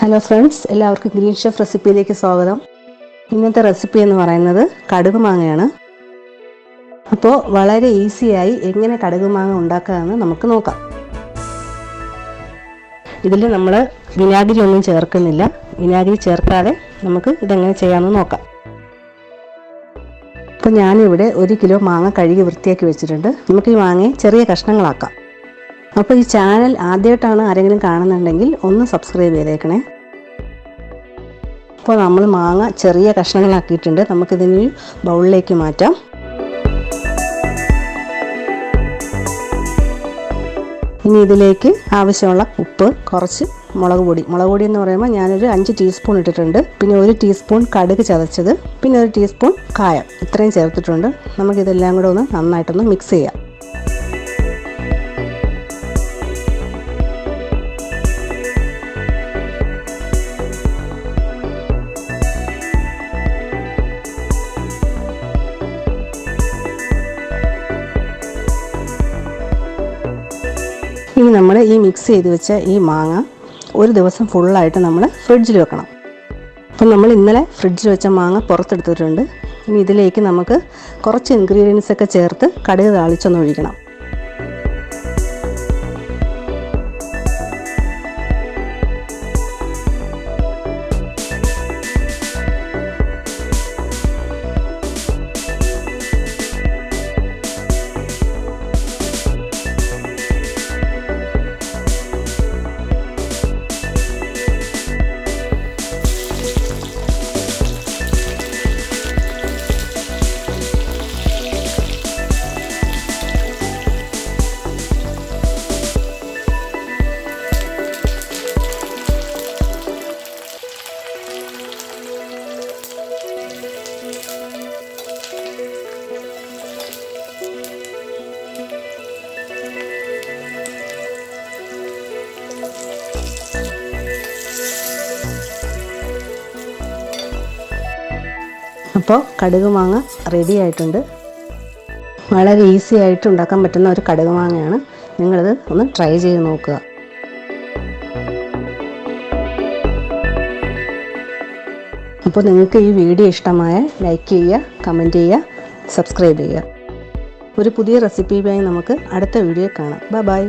Hello friends, എല്ലാവർക്കും green chef റെസിപ്പിയിലേക്ക് സ്വാഗതം. ഇന്നത്തെ റെസിപ്പി എന്ന് പറയുന്നത് കടുക് മാങ്ങയാണ്. അപ്പോൾ വളരെ ഈസിയായി എങ്ങനെ കടുക് മാങ്ങ ഉണ്ടാക്കാമെന്ന് നമുക്ക് നോക്കാം. ഇതിൽ നമ്മൾ വിനാഗിരി ഒന്നും ചേർക്കുന്നില്ല. വിനാഗിരി ചേർക്കാതെ നമുക്ക് ഇതെങ്ങനെ ചെയ്യാമെന്ന് നോക്കാം. അപ്പോൾ ഞാനിവിടെ 1 കിലോ മാങ്ങ കഴുകി വൃത്തിയാക്കി വെച്ചിട്ടുണ്ട്. നമുക്ക് ഈ മാങ്ങയെ ചെറിയ കഷ്ണങ്ങളാക്കാം. അപ്പോൾ ഈ ചാനൽ ആദ്യമായിട്ടാണ് ആരെങ്കിലും കാണുന്നുണ്ടെങ്കിൽ ഒന്ന് സബ്സ്ക്രൈബ് ചെയ്തേക്കണേ. അപ്പോൾ നമ്മൾ മാങ്ങ ചെറിയ കഷ്ണങ്ങളാക്കിയിട്ടുണ്ട്. നമുക്കിതിന് ബൗളിലേക്ക് മാറ്റാം. ഇനി ഇതിലേക്ക് ആവശ്യമുള്ള ഉപ്പ്, കുറച്ച് മുളക് പൊടി എന്ന് പറയുമ്പോൾ ഞാനൊരു 5 ടീസ്പൂൺ ഇട്ടിട്ടുണ്ട്. പിന്നെ 1 ടീസ്പൂൺ കടുക് ചതച്ചത്, പിന്നെ 1 ടീസ്പൂൺ കായം, ഇത്രയും ചേർത്തിട്ടുണ്ട്. നമുക്കിതെല്ലാം കൂടെ ഒന്ന് നന്നായിട്ടൊന്ന് മിക്സ് ചെയ്യാം. ഇനി നമ്മൾ ഈ മിക്സ് ചെയ്ത് വെച്ച ഈ മാങ്ങ ഒരു ദിവസം ഫുള്ളായിട്ട് നമ്മൾ ഫ്രിഡ്ജിൽ വെക്കണം. അപ്പം നമ്മൾ ഇന്നലെ ഫ്രിഡ്ജിൽ വെച്ച മാങ്ങ പുറത്തെടുത്തിട്ടുണ്ട്. ഇനി ഇതിലേക്ക് നമുക്ക് കുറച്ച് ഇൻഗ്രീഡിയൻസ് ഒക്കെ ചേർത്ത് കടുക് താളിച്ചൊന്ന് ഒഴിക്കണം. അപ്പോൾ കടുക് മാങ്ങ റെഡി ആയിട്ടുണ്ട്. വളരെ ഈസി ആയിട്ട് ഉണ്ടാക്കാൻ പറ്റുന്ന ഒരു കടുക് മാങ്ങയാണ്. നിങ്ങളിത് ഒന്ന് ട്രൈ ചെയ്ത് നോക്കുക. അപ്പോൾ നിങ്ങൾക്ക് ഈ വീഡിയോ ഇഷ്ടമായ ലൈക്ക് ചെയ്യുക, കമൻറ്റ് ചെയ്യുക, സബ്സ്ക്രൈബ് ചെയ്യുക. ഒരു പുതിയ റെസിപ്പിയുമായി നമുക്ക് അടുത്ത വീഡിയോ കാണാം. ബൈ.